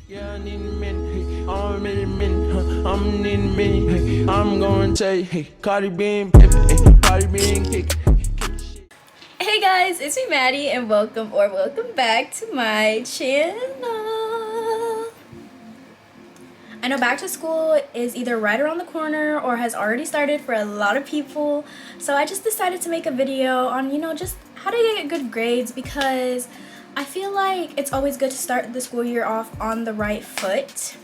Yeah, I need men, hey, I'm in men, I'm in men, hey, I'm going to say, hey, Cardi being pimpin', hey, Cardi being kick. Hey guys, it's me Maddie and welcome back to my channel. I know back to school is either right around the corner or has already started for a lot of people, so I just decided to make a video on, just how to get good grades, because I feel like it's always good to start the school year off on the right foot.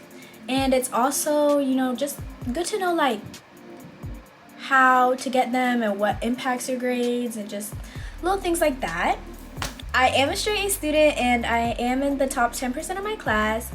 And it's also, just good to know like how to get them and what impacts your grades and just little things like that. I am a straight A student and I am in the top 10% of my class.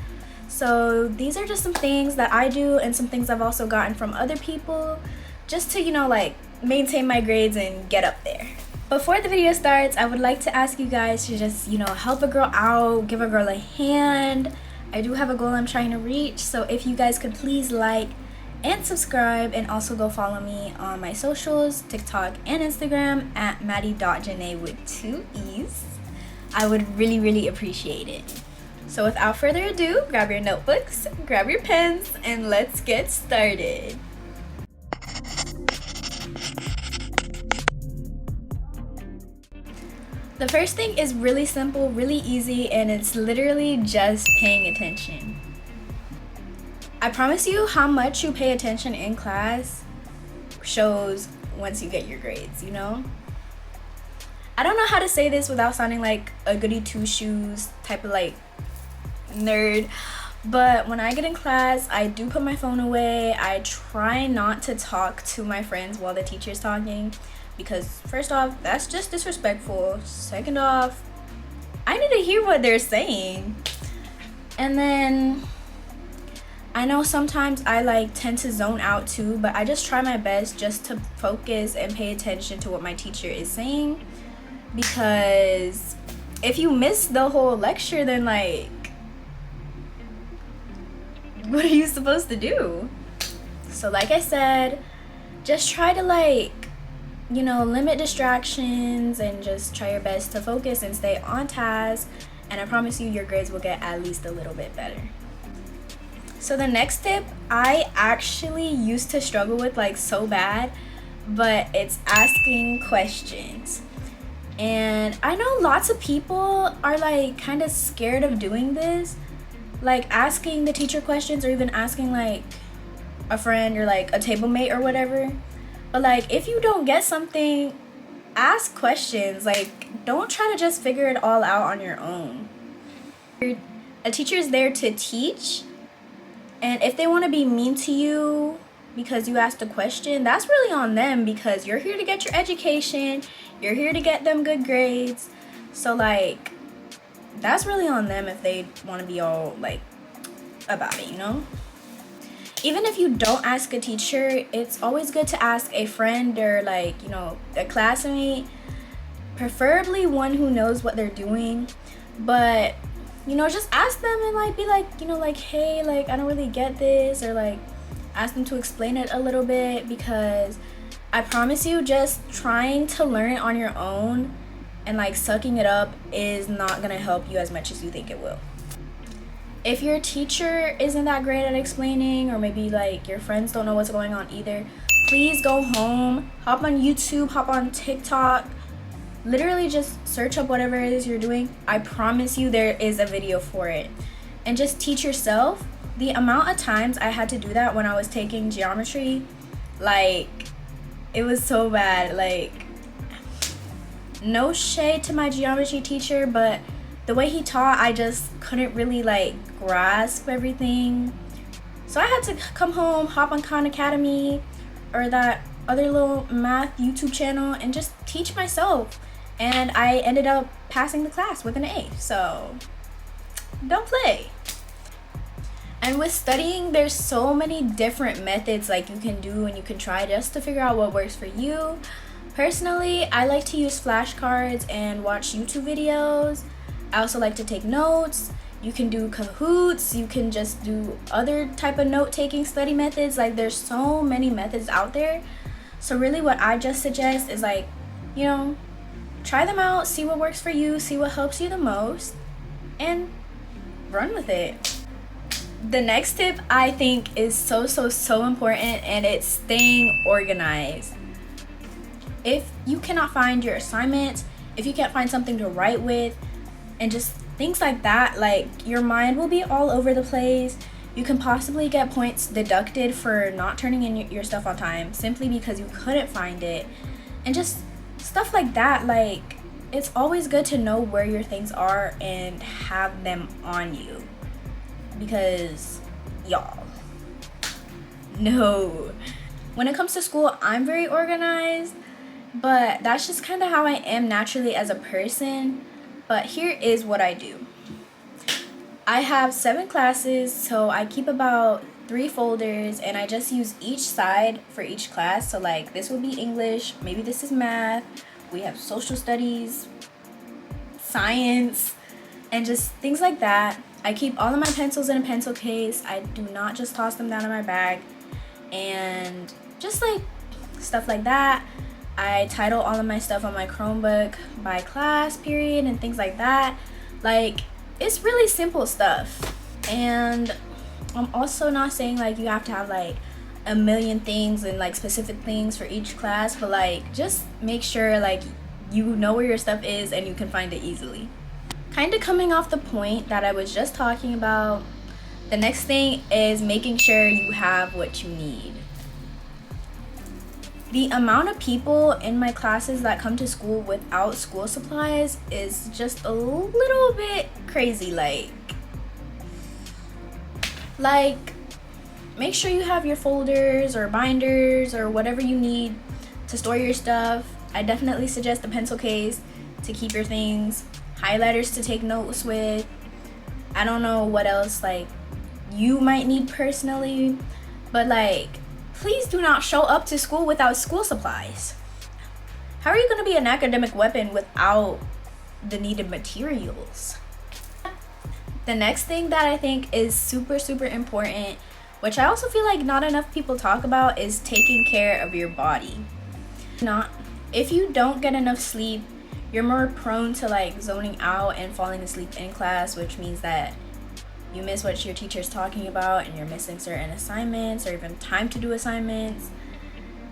So these are just some things that I do and some things I've also gotten from other people just to, like maintain my grades and get up there. Before the video starts, I would like to ask you guys to just, help a girl out, give a girl a hand. I do have a goal I'm trying to reach, so if you guys could please like and subscribe, and also go follow me on my socials, TikTok and Instagram at madi.jnaee with 2 E's. I would really appreciate it. So without further ado, grab your notebooks, grab your pens, and let's get started. The first thing is really simple, really easy, and it's literally just paying attention. I promise you, how much you pay attention in class shows once you get your grades, I don't know how to say this without sounding like a goody two-shoes type of like nerd, but when I get in class, I do put my phone away. I try not to talk to my friends while the teacher's talking, because first off, that's just disrespectful. Second off, I need to hear what they're saying. And then I know sometimes I tend to zone out too, but I just try my best just to focus and pay attention to what my teacher is saying, because if you miss the whole lecture, then what are you supposed to do? So like I said, just try to limit distractions and just try your best to focus and stay on task, and I promise you your grades will get at least a little bit better. So the next tip I actually used to struggle with so bad, but it's asking questions. And I know lots of people are kind of scared of doing this, asking the teacher questions, or even asking a friend or a table mate or whatever. But if you don't get something, ask questions. Don't try to just figure it all out on your own. A teacher is there to teach, and if they want to be mean to you because you asked a question, that's really on them, because you're here to get your education, you're here to get them good grades. So that's really on them if they want to be all about it, Even if you don't ask a teacher, it's always good to ask a friend or a classmate, preferably one who knows what they're doing. But just ask them and be hey, I don't really get this, or ask them to explain it a little bit, because I promise you, just trying to learn it on your own and sucking it up is not gonna help you as much as you think it will. If your teacher isn't that great at explaining, or maybe your friends don't know what's going on either, please go home, hop on YouTube, hop on TikTok, literally just search up whatever it is you're doing. I promise you there is a video for it. And just teach yourself. The amount of times I had to do that when I was taking geometry, it was so bad. No shade to my geometry teacher, but the way he taught, I just couldn't really grasp everything. So I had to come home, hop on Khan Academy or that other little math YouTube channel and just teach myself. And I ended up passing the class with an A. So don't play. And with studying, there's so many different methods you can do and you can try just to figure out what works for you. Personally, I like to use flashcards and watch YouTube videos. I also like to take notes. You can do Kahoots. You can just do other type of note-taking study methods. There's so many methods out there. So really what I just suggest is try them out, see what works for you, see what helps you the most, and run with it. The next tip I think is so important, and it's staying organized. If you cannot find your assignments, if you can't find something to write with, and just things like that, like your mind will be all over the place. You can possibly get points deducted for not turning in your stuff on time simply because you couldn't find it, and just stuff like that. Like, it's always good to know where your things are and have them on you, because y'all, no, when it comes to school, I'm very organized, but that's just kind of how I am naturally as a person. But here is what I do. I have 7 classes, so I keep about 3 folders, and I just use each side for each class. So like, this will be English, maybe this is math, we have social studies, science, and just things like that. I keep all of my pencils in a pencil case. I do not just toss them down in my bag, and just like stuff like that. I title all of my stuff on my Chromebook by class period and things like that. Like, it's really simple stuff. And I'm also not saying like you have to have like a million things and like specific things for each class, but like, just make sure like you know where your stuff is and you can find it easily. Kind of coming off the point that I was just talking about, the next thing is making sure you have what you need. The amount of people in my classes that come to school without school supplies is just a little bit crazy. Like, make sure you have your folders or binders or whatever you need to store your stuff. I definitely suggest a pencil case to keep your things, highlighters to take notes with. I don't know what else like you might need personally, but like, please do not show up to school without school supplies. How are you going to be an academic weapon without the needed materials? The next thing that I think is super important, which I also feel like not enough people talk about, is taking care of your body. If you don't get enough sleep, you're more prone to like zoning out and falling asleep in class, which means that you miss what your teacher's talking about and you're missing certain assignments or even time to do assignments.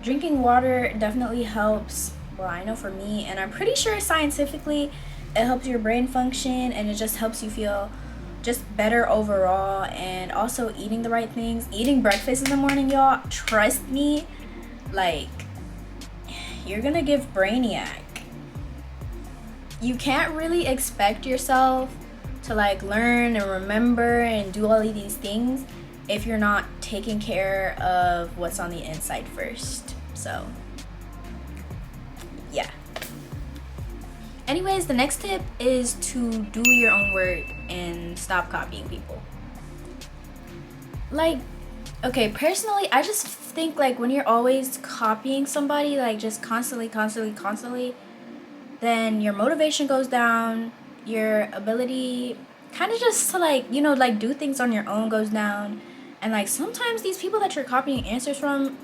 Drinking water definitely helps. Well, I know for me, and I'm pretty sure scientifically it helps your brain function, and it just helps you feel just better overall. And also eating the right things, eating breakfast in the morning, y'all, trust me, like, you're gonna give brainiac. You can't really expect yourself to like learn and remember and do all of these things if you're not taking care of what's on the inside first. So yeah. Anyways, the next tip is to do your own work and stop copying people. Like, okay, personally, I just think like when you're always copying somebody, like just constantly, then your motivation goes down, your ability kind of just to like, you know, like do things on your own goes down. And like, sometimes these people that you're copying answers from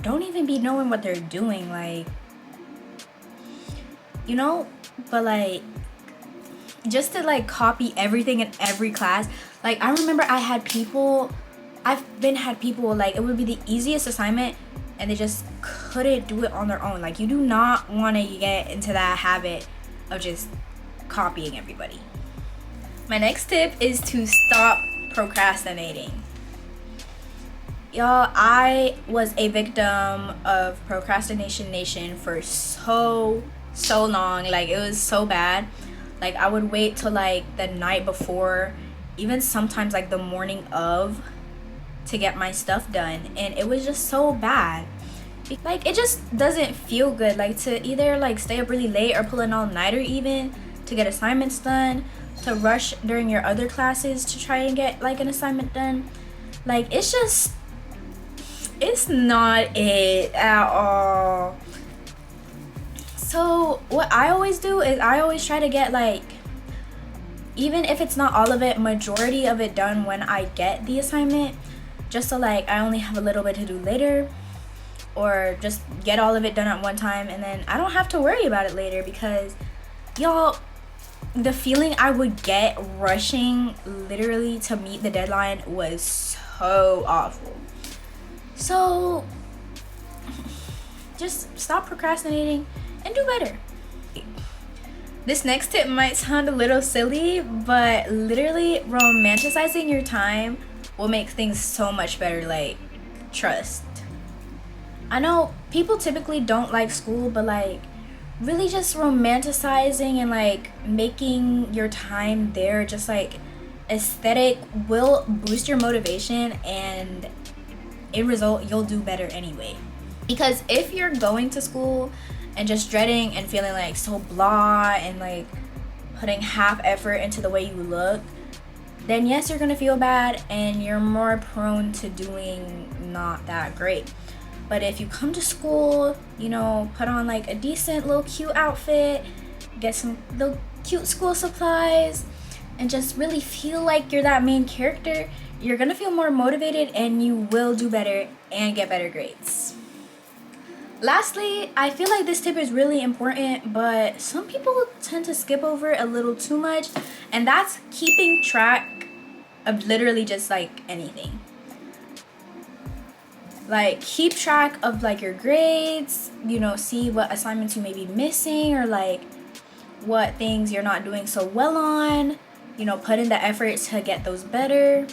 don't even be knowing what they're doing, like, you know. But like, just to like copy everything in every class, like I remember I've had people like, it would be the easiest assignment and they just couldn't do it on their own. Like, you do not want to get into that habit of just copying everybody. My next tip is to stop procrastinating. Y'all, I was a victim of procrastination nation for so long. Like, it was so bad. Like, I would wait till like the night before, even sometimes like the morning of, to get my stuff done, and it was just so bad. Like, it just doesn't feel good, like, to either like stay up really late or pull an all-nighter even to get assignments done, to rush during your other classes to try and get like an assignment done. Like, it's not it at all. So what I always do is I always try to get like, even if it's not all of it, majority of it done when I get the assignment, just so like I only have a little bit to do later, or just get all of it done at one time, and then I don't have to worry about it later. Because y'all, the feeling I would get rushing literally to meet the deadline was so awful. So just stop procrastinating and do better. This next tip might sound a little silly, but literally romanticizing your time will make things so much better. Like, trust. I know people typically don't like school, but like really just romanticizing and like making your time there just like aesthetic will boost your motivation, and in result you'll do better anyway. Because if you're going to school and just dreading and feeling like so blah and like putting half effort into the way you look, then yes, you're gonna feel bad and you're more prone to doing not that great. But if you come to school, you know, put on like a decent little cute outfit, get some little cute school supplies, and just really feel like you're that main character, you're gonna feel more motivated and you will do better and get better grades. Lastly, I feel like this tip is really important, but some people tend to skip over it a little too much, and that's keeping track of literally just like anything. Like, keep track of like your grades, you know, see what assignments you may be missing, or like what things you're not doing so well on, you know, put in the effort to get those better.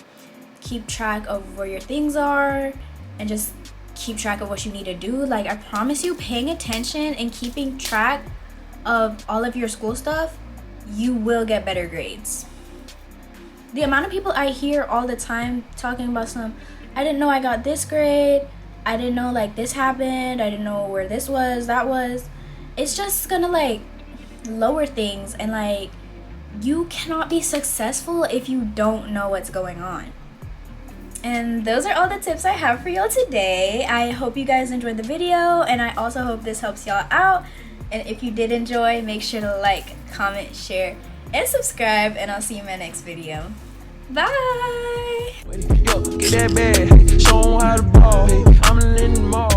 Keep track of where your things are and just keep track of what you need to do. Like, I promise you, paying attention and keeping track of all of your school stuff, you will get better grades. The amount of people I hear all the time talking about I didn't know I got this grade, I didn't know like this happened, I didn't know where this was, that was, it's just gonna like lower things, and like you cannot be successful if you don't know what's going on. And those are all the tips I have for y'all today. I hope you guys enjoyed the video, and I also hope this helps y'all out. And if you did enjoy, make sure to like, comment, share, and subscribe, and I'll see you in my next video. Bye! Yo, get that bag, show 'em how to ball. I'm letting them all.